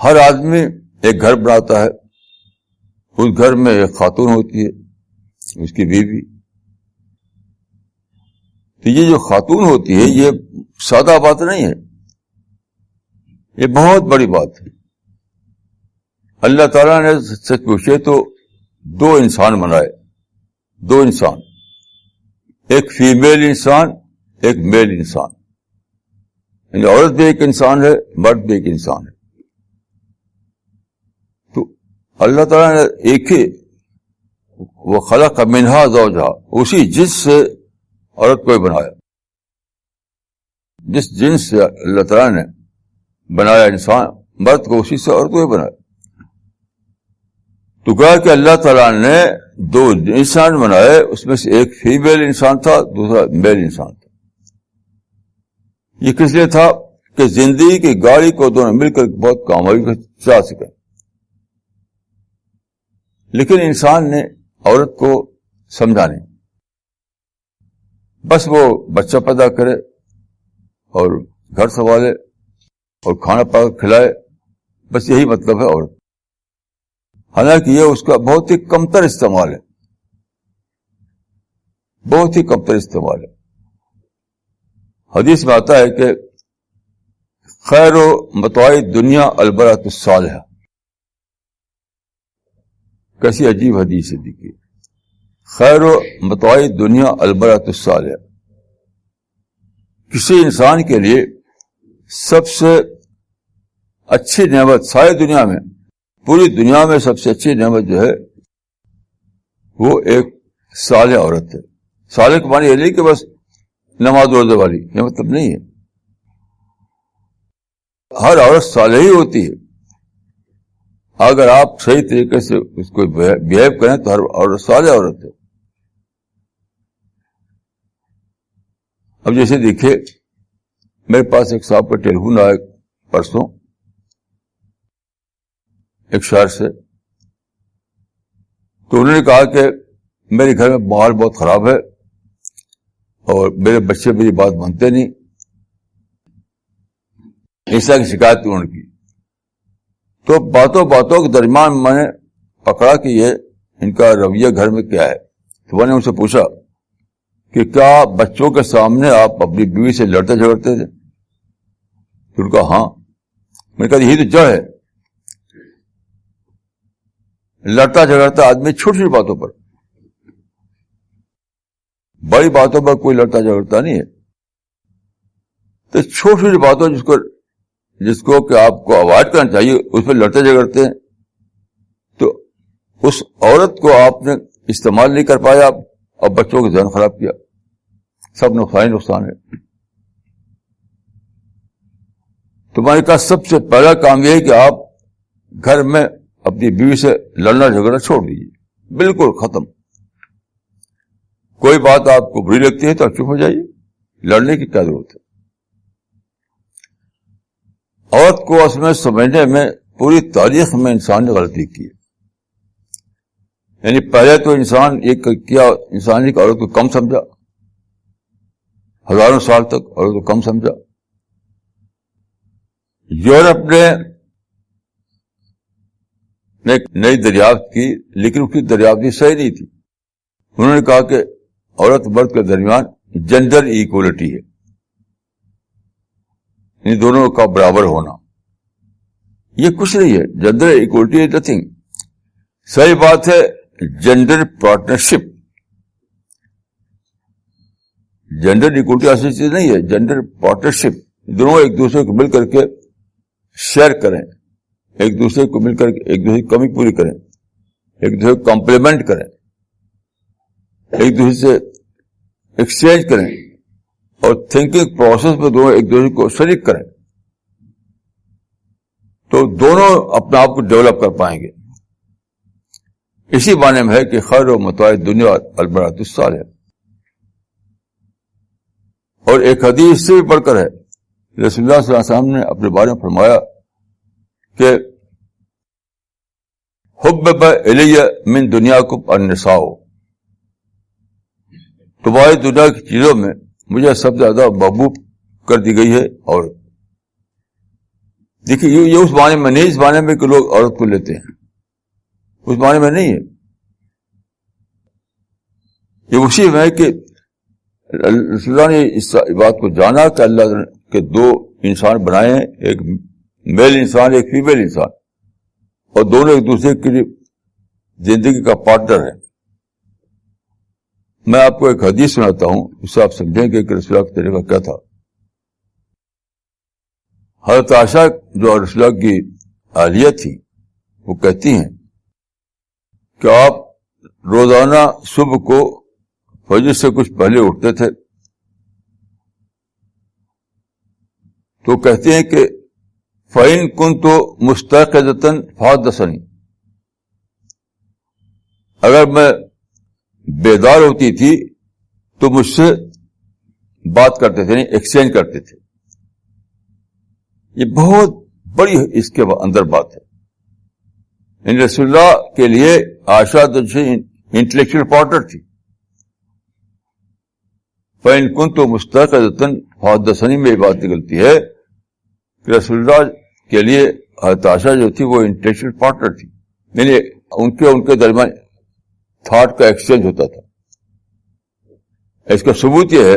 ہر آدمی ایک گھر بناتا ہے، اس گھر میں ایک خاتون ہوتی ہے، اس کی بیوی. تو یہ جو خاتون ہوتی ہے یہ سادہ بات نہیں ہے، یہ بہت بڑی بات ہے. اللہ تعالیٰ نے سچ پوچھے تو دو انسان بنائے، دو انسان، ایک فیمیل انسان، ایک میل انسان. یعنی عورت بھی ایک انسان ہے، مرد بھی ایک انسان ہے. تو اللہ تعالیٰ نے ایک ہی وہ خلق منہا زوجہا، اسی جنس سے عورت کو بنایا. جس جنس سے اللہ تعالیٰ نے بنایا انسان مرد کو، اسی سے عورت کو بنایا. تو کہا کہ اللہ تعالیٰ نے دو انسان بنائے، اس میں سے ایک فیمیل انسان تھا، دوسرا میل انسان تھا. یہ کس لیے تھا؟ کہ زندگی کی گاڑی کو دونوں مل کر بہت کامیابی سے چلا سکے. لیکن انسان نے عورت کو سمجھا نہیں، بس وہ بچہ پیدا کرے اور گھر سنبھالے اور کھانا پکا کھلائے، بس یہی مطلب ہے عورت. حالانکہ یہ اس کا بہت ہی کمتر استعمال ہے، بہت ہی کمتر استعمال ہے. حدیث میں آتا ہے کہ خیر و متاع دنیا البرۃ الصالحہ. کیسی عجیب حدیث ہے، دیکھیے، خیر و متاع دنیا البرۃ الصالحہ. کسی انسان کے لیے سب سے اچھی نعمت ساری دنیا میں، پوری دنیا میں سب سے اچھی نعمت جو ہے وہ ایک صالح عورت ہے. صالح کے معنی یہ نہیں کہ بس نماز روزے والی، یہ مطلب نہیں ہے. ہر عورت صالح ہی ہوتی ہے. اگر آپ صحیح طریقے سے اس کو بہیو کریں تو ہر عورت صالح عورت ہے. اب جیسے دیکھیے، میرے پاس ایک صاحب کا ٹیلیفون آیا پرسوں ایک شہر سے. تو انہوں نے کہا کہ میرے گھر میں ماحول بہت خراب ہے اور میرے بچے میری بات مانتے نہیں. اس طرح کی شکایت انہوں نے کی. تو باتوں باتوں کے درمیان میں نے پکڑا کہ یہ ان کا رویہ گھر میں کیا ہے. تو میں نے ان سے پوچھا کہ کیا بچوں کے سامنے آپ اپنی بیوی سے لڑتے جھگڑتے تھے؟ تو ان کا ہاں. میں نے کہا یہی تو جڑ ہے. لڑتا جھگڑتا آدمی چھوٹی چھوٹی باتوں پر، بڑی باتوں پر کوئی لڑتا جھگڑتا نہیں ہے. تو چھوٹی چھوٹی باتوں جس کو کہ آپ کو اوائڈ کرنا چاہیے، اس پہ لڑتے جھگڑتے ہیں. تو اس عورت کو آپ نے استعمال نہیں کر پایا اور بچوں کے ذہن خراب کیا. سب نقصان نقصان ہے. تو میں نے کہا سب سے پہلا کام یہ ہے کہ آپ گھر میں اپنی بیوی سے لڑنا جھگڑنا چھوڑ دیجیے، بالکل ختم. کوئی بات آپ کو بری لگتی ہے تو آپ چپ ہو جائیے، لڑنے کی کیا ضرورت ہے. عورت کو اس میں سمجھنے میں پوری تاریخ میں انسان نے غلطی کی ہے. یعنی پہلے تو انسان ایک کیا، انسان ایک عورت کو کم سمجھا، ہزاروں سال تک عورت کو کم سمجھا. یورپ نے ایک نئی دریافت کی، لیکن اس کی دریافت صحیح نہیں تھی. انہوں نے کہا کہ عورت مرد کے درمیان جینڈر ایکولیٹی ہے، ان دونوں کا برابر ہونا. یہ کچھ نہیں ہے. Gender equality is nothing. صحیح بات ہے جینڈر پارٹنرشپ. جینڈر ایکولیٹی ایسی چیز نہیں ہے. جینڈر پارٹنرشپ، دونوں ایک دوسرے کو مل کر کے شیئر کریں، ایک دوسرے کو مل کر کے ایک دوسرے کی کمی پوری کریں، ایک دوسرے کو کمپلیمنٹ کریں، ایک دوسرے سے ایکسچینج کریں اور تھنکنگ پروسیس میں دونوں ایک دوسرے کو شریک کریں، تو دونوں اپنے آپ کو ڈیولپ کر پائیں گے. اسی معنی میں ہے کہ خیر و متاع دنیا البرۃ الصالحہ. اور ایک حدیث سے بھی بڑھ کر ہے، رسول اللہ صلی اللہ علیہ وسلم نے اپنے بارے میں فرمایا کہ حبب الی من دنیاکم النساء، تمہاری دنیا کی چیزوں میں مجھے سب سے زیادہ محبوب کر دی گئی ہے عورت. دیکھیے یہ اس معنی میں نہیں، اس معنی میں کہ لوگ عورت کو لیتے ہیں، اس معنی میں نہیں ہے. یہ اسی میں ہے کہ رسول اللہ نے اس بات کو جانا کہ اللہ کے دو انسان بنائے ہیں، ایک میل انسان ایک فیمیل انسان، اور دونوں ایک دوسرے کے لیے زندگی کا پارٹنر ہے. میں آپ کو ایک حدیث سناتا ہوں، اس سے آپ سمجھیں گے کہ رسول اللہ کا طریقہ کیا تھا. حضرت عائشہ جو رسول اللہ کی اہلیہ تھی وہ کہتی ہیں کہ آپ روزانہ صبح کو فجر سے کچھ پہلے اٹھتے تھے تو کہتے ہیں کہ فَإِن كُنْتُ مُسْتَيْقِظَةً فَحَدَّثَنِي، اگر میں بیدار ہوتی تھی تو مجھ سے بات کرتے تھے، ایکسچینج کرتے تھے. یہ بہت بڑی اس کے اندر بات ہے. ان رسول اللہ کے لیے عائشہ انٹلیکچوئل پارٹنر تھی. فَإِن كُنْتُ مُسْتَيْقِظَةً فَحَدَّثَنِي میں یہ بات نکلتی ہے کہ رسول اللہ کے لیے حضرت عائشہ جو تھی وہ انٹلیکچوئل پارٹنر تھی، یعنی ان کے درمیان تھاٹ کا ایکسچینج ہوتا تھا. اس کا ثبوت یہ ہے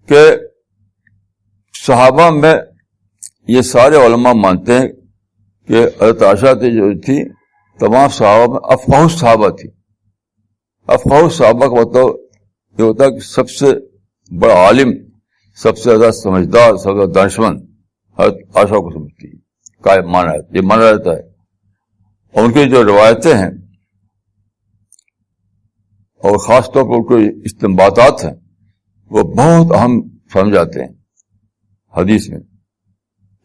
کہ صحابہ میں یہ سارے علماء مانتے ہیں کہ حضرت عائشہ جو تھی تمام صحابہ میں افقہ صحابہ تھی. افقہ صحابہ کا مطلب یہ ہوتا ہے کہ سب سے بڑا عالم، سب سے زیادہ سمجھدار، سب سے زیادہ دانشمند حضرت عائشہ کو سمجھتی ہے. کا یہ مانا جاتا ہے. اور ان کی جو روایتیں ہیں اور خاص طور پر ان کے استنباطات ہیں وہ بہت اہم سمجھ آتے ہیں حدیث میں.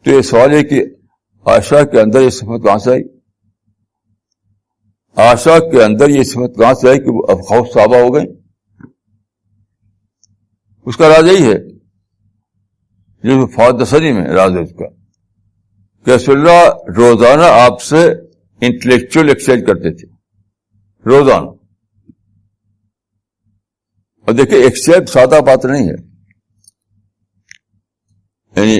تو یہ سوال ہے کہ عائشہ کے اندر یہ صفت کہاں سے آئی؟ عائشہ کے اندر یہ صفت کہاں سے آئی کہ وہ افقہ صحابہ ہو گئے؟ اس کا راز یہی ہے جو فحدثنی میں راز ہے اس کا کہ رسول اللہ روزانہ آپ سے انٹلیکچوئل ایکسچینج کرتے تھے، روزانہ. اور دیکھیں ایکسچینج سادہ بات نہیں ہے، یعنی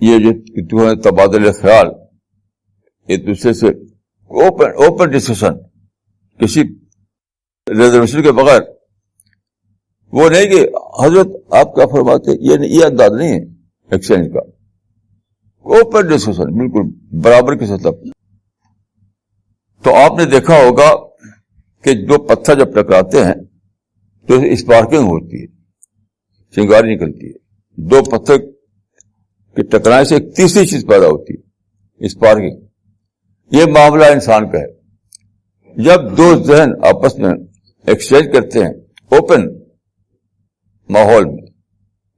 یہ جو تبادلہ خیال ایک دوسرے سے اوپن ڈسکشن کسی ریزرویشن کے بغیر، وہ نہیں کہ حضرت آپ کیا فرماتے، یہ انداز نہیں ہے ایکسچینج کا. اوپن ڈسکشن بالکل برابر کی سطح پر. تو آپ نے دیکھا ہوگا کہ دو پتھر جب ٹکراتے ہیں تو اسپارکنگ ہوتی ہے، چنگاری نکلتی ہے. دو پتھر کے ٹکرانے سے ایک تیسری چیز پیدا ہوتی ہے، اسپارکنگ. یہ معاملہ انسان کا ہے. جب دو ذہن آپس میں ایکسچینج کرتے ہیں اوپن ماحول میں،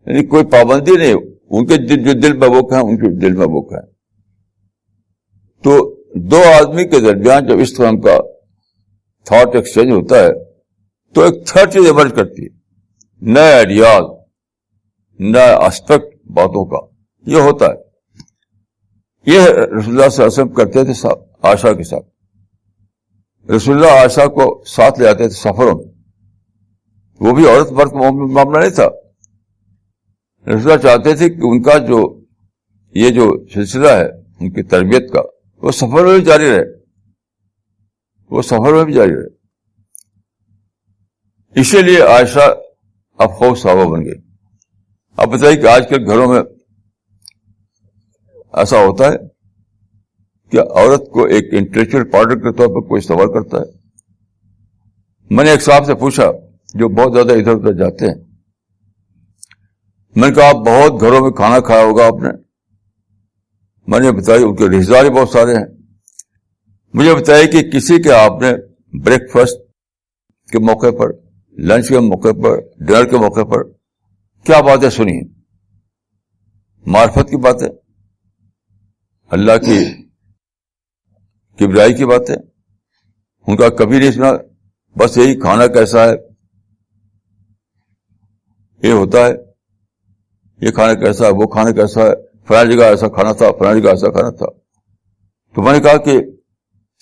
یعنی کوئی پابندی نہیں، ان کے جو دل میں وہ کہیں ان کے دل میں وہ کہیں، تو دو آدمی کے درمیان جب اس طرح کا تھاٹ ایکسچینج ہوتا ہے تو ایک تھرڈ چیز ایمرج کرتی ہے، نئے آئیڈیاز، نئے اسپیکٹ باتوں کا. یہ ہوتا ہے. یہ رسول اللہ صلی اللہ علیہ وسلم کرتے تھے عائشہ کے ساتھ. رسول اللہ عائشہ کو ساتھ لے آتے تھے سفروں میں. وہ بھی عورت مرد کا معاملہ نہیں تھا. رسول اللہ چاہتے تھے کہ ان کا یہ جو سلسلہ ہے ان کی تربیت کا وہ سفر میں بھی جاری رہے، وہ سفر میں بھی جاری رہے. اسی لیے عائشہ افقہ صحابہ بن گئی. آپ بتائیے کہ آج کل گھروں میں ایسا ہوتا ہے کہ عورت کو ایک انٹلیکچوئل پارٹنر کے طور پر کوئی سوال کرتا ہے. میں نے ایک صاحب سے پوچھا جو بہت زیادہ ادھر ادھر جاتے ہیں، میں نے کہا آپ بہت گھروں میں کھانا کھایا ہوگا آپ نے. میں نے بتایا ان کے رشتہ دار بہت سارے ہیں. مجھے بتایا کہ کسی کے آپ نے بریک فاسٹ کے موقع پر، لنچ کے موقع پر، ڈنر کے موقع پر کیا باتیں سنی ہیں؟ معرفت کی باتیں، اللہ کی کبریائی کی باتیں. ان کا کبھی نہیں سنا، بس یہی کھانا کیسا ہے، یہ ہوتا ہے، یہ کھانا کیسا ہے، وہ کھانا کیسا ہے، فلاں جگہ ایسا کھانا تھا، فلاں جگہ ایسا کھانا تھا. تو میں نے کہا کہ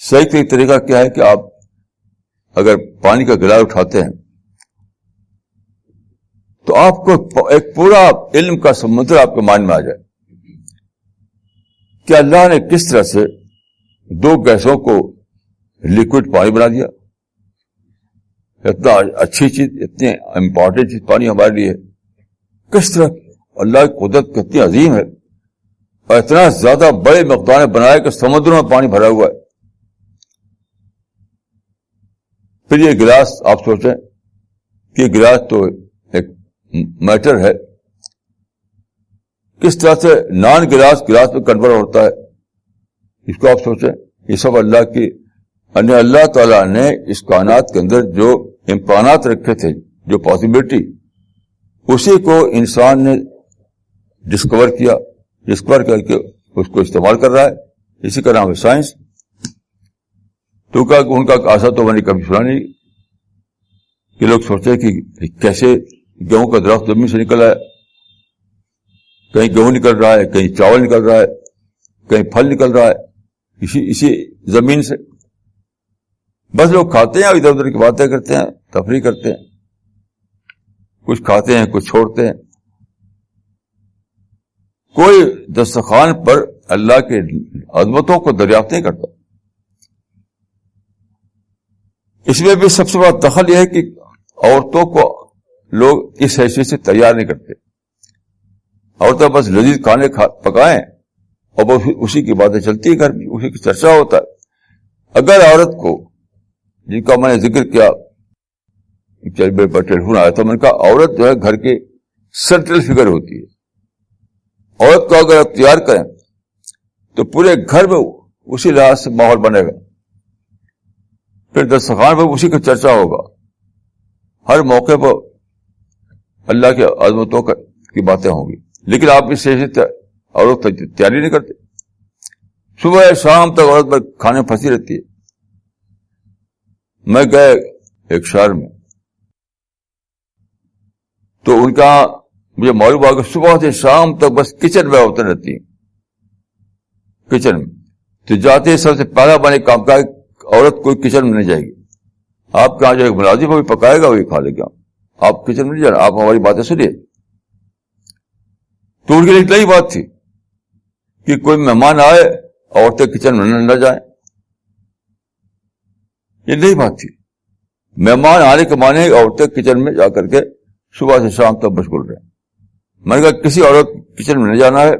صحیح طریقہ کیا ہے کہ آپ اگر پانی کا گلاس اٹھاتے ہیں تو آپ کو ایک پورا علم کا سمندر آپ کے مائنڈ میں آ جائے. کہ اللہ نے کس طرح سے دو گیسوں کو لکوڈ پانی بنا دیا. اتنا اچھی چیز, اتنی امپورٹنٹ چیز پانی ہمارے لیے. کس طرح اللہ کی قدرت کتنی عظیم ہے, اور اتنا زیادہ بڑے مقدار میں بنایا کہ سمندروں میں پانی بھرا ہوا ہے. پھر یہ گلاس آپ سوچیں کہ یہ گلاس تو ایک میٹر ہے, کس طرح سے نان گلاس گلاس میں کنورٹ ہوتا ہے, اس کو آپ سوچیں. یہ سب اللہ کی, اللہ تعالیٰ نے اس کائنات کے اندر جو امکانات رکھے تھے, جو پاسبلٹی, اسی کو انسان نے ڈسکور کیا, ڈسکور کر کے اس کو استعمال کر رہا ہے. اسی کا نام ہے سائنس. تو ان کا ایسا تو میں نے کبھی سنا نہیں کہ لوگ سوچے کہ کیسے گیہوں کا درخت زمین سے نکل آیا. کہیں گیہوں نکل رہا ہے, کہیں چاول نکل رہا ہے, کہیں پھل نکل رہا ہے اسی زمین سے. بس لوگ کھاتے ہیں اور ادھر ادھر کی باتیں کرتے ہیں, تفریح کرتے ہیں, کچھ کھاتے ہیں کچھ چھوڑتے ہیں. کوئی دسترخوان پر اللہ کے عظمتوں کو دریافت نہیں کرتا. اس میں بھی سب سے بڑا دخل یہ ہے کہ عورتوں کو لوگ اس حیثیت سے تیار نہیں کرتے. عورتیں بس لذیذ کھانے پکائیں اور بس اسی کی باتیں چلتی ہے گھر میں, اسی کی چرچا ہوتا ہے. اگر عورت کو, جن کا میں نے ذکر کیا, ٹیلیفون آیا تھا, میں نے کہا عورت جو ہے گھر کے سینٹرل فگر ہوتی ہے. عورت کو اگر آپ تیار کریں تو پورے گھر میں اسی لحاظ سے ماحول بنے گا. پھر دسترخوان پر اسی کی چرچا ہوگا, ہر موقع پر اللہ کے عظمتوں کی باتیں ہوں گی. لیکن آپ اس سے عورت تیاری نہیں کرتے. صبح شام تک عورت پر کھانے پھنسی رہتی ہے. میں گئے ایک شہر میں, تو ان کا مجھے معلوم ہوا کہ صبح سے شام تک بس کچن میں عورتیں رہتی ہیں, کچن میں. تو جاتے ہی سب سے پہلا بنے کام کا عورت کوئی کچن میں نہیں جائے گی. آپ کے یہاں جو ایک ملازم وہ بھی پکائے گا, وہی کھا لے گا. آپ کچن میں نہیں جانا, آپ ہماری باتیں سنیے. تو ان کے لیے اتنا ہی بات تھی کہ کوئی مہمان آئے, عورتیں کچن میں نہ جائیں. یہ نہیں بات تھی. مہمان آنے کے معنی عورتیں کچن میں جا کر کے صبح سے شام تک مشغول رہے. میں نے کہا کسی عورت کچن میں نہیں جانا ہے,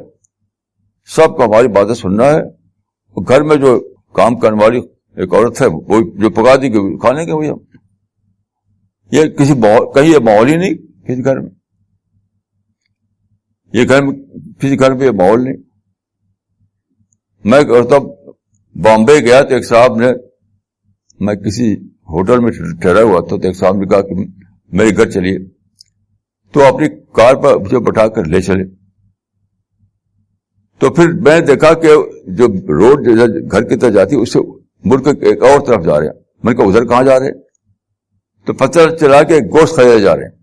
سب کو ہماری باتیں سننا ہے. گھر میں جو کام کرنے والی ایک عورت ہے وہ جو پکا دی کہ کھانے کے ہوئی ہم. یہ کہیں یہ ماحول ہی نہیں کسی گھر میں, یہ گھر میں کسی گھر میں یہ ماحول نہیں. میں بامبے گیا تو ایک صاحب نے, میں کسی ہوٹل میں ٹھہرا ہوا تھا, تو ایک صاحب نے کہا کہ میرے گھر چلیے. تو اپنی کار پر مجھے بٹھا کر لے چلے. تو پھر میں نے دیکھا کہ جو روڈ گھر کی طرف جاتی اس سے مڑ کے ایک اور طرف جا رہے ہیں. میں نے کہا ادھر کہاں جا رہے ہیں؟ تو پتہ چلا کہ گوشت خریدے جا رہے ہیں.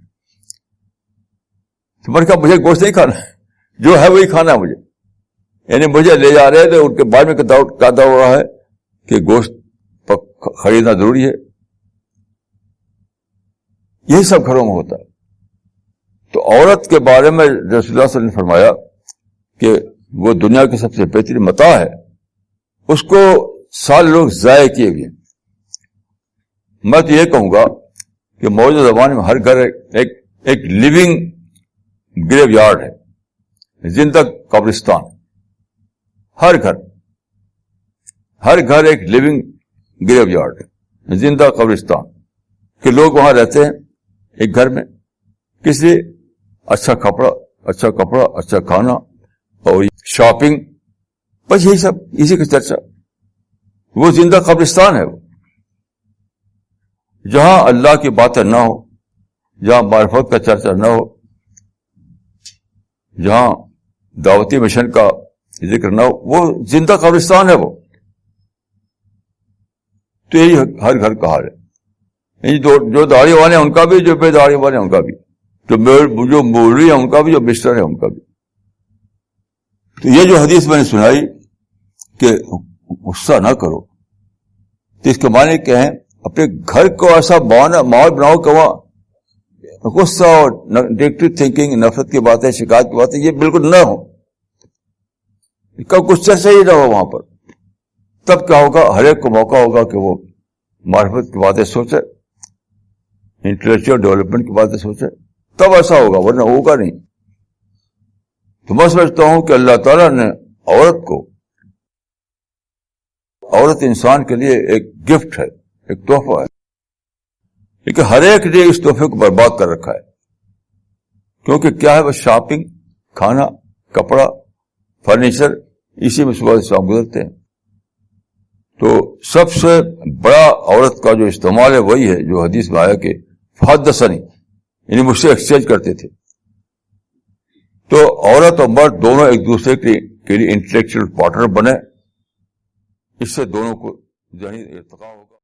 تو میں نے کہا مجھے گوشت نہیں کھانا, جو ہے وہی کھانا ہے مجھے. یعنی مجھے لے جا رہے ہیں تو ان کے بارے میں کہا ہوا ہے کہ گوشت خریدنا ضروری ہے. یہی سب گھروں میں ہوتا ہے. تو عورت کے بارے میں رسول اللہ صلی اللہ علیہ وسلم نے فرمایا کہ وہ دنیا کی سب سے بہترین متاع ہے. اس کو سال لوگ ضائع کیے ہوئے. میں تو یہ کہوں گا کہ موجودہ زمانے میں ہر گھر ایک لیونگ گریو یارڈ ہے, زندہ قبرستان. ہر گھر ایک لیونگ گریو یارڈ ہے, زندہ قبرستان. کہ لوگ وہاں رہتے ہیں ایک گھر میں, کس لیے؟ اچھا کپڑا, اچھا کھانا اور شاپنگ, بس یہی سب, اسی کی چرچا. وہ زندہ قبرستان ہے وہ, جہاں اللہ کی باتیں نہ ہو, جہاں معرفت کا چرچا نہ ہو, جہاں دعوتی مشن کا ذکر نہ ہو, وہ زندہ قبرستان ہے وہ. تو یہی ہر گھر کا حال ہے. جو داڑھی والے ہیں ان کا بھی, جو بے داڑھی والے ہیں ان کا بھی, جو مولوی ہیں ان کا بھی, جو مسٹر ہے ان کا بھی. تو یہ جو حدیث میں نے سنائی کہ غصہ نہ کرو, تو اس کے معنی کیا ہے؟ اپنے گھر کو ایسا ماحول بناؤ کہ وہاں غصہ اور نیگیٹو تھنکنگ, نفرت کی باتیں, شکایت کی باتیں یہ بالکل نہ ہو. کا کچھ چرچا ہی نہ ہو وہاں پر، تب کیا ہوگا؟ ہر ایک کو موقع ہوگا کہ وہ معرفت کی باتیں سوچے، انٹلیکچوئل ڈیولپمنٹ کی باتیں سوچے، تب ایسا ہوگا، ورنہ ہوگا نہیں. تو میں سمجھتا ہوں کہ اللہ تعالیٰ نے عورت انسان کے لیے ایک گفٹ ہے، ایک تحفہ ہے، لیکن ہر ایک نے اس تحفے کو برباد کر رکھا ہے. کیونکہ کیا ہے؟ بس شاپنگ، کھانا، کپڑا، فرنیچر، اسی میں صبح سے شام گزرتے ہیں. تو سب سے بڑا عورت کا جو استعمال ہے وہی ہے جو حدیث میں آیا کہ فحدثنی، یعنی مجھ سے ایکسچینج کرتے تھے. تو عورت اور مرد دونوں ایک دوسرے کے لیے انٹلیکچوئل پارٹنر بنے، اس سے دونوں کو ذہنی ارتقاء ہوگا.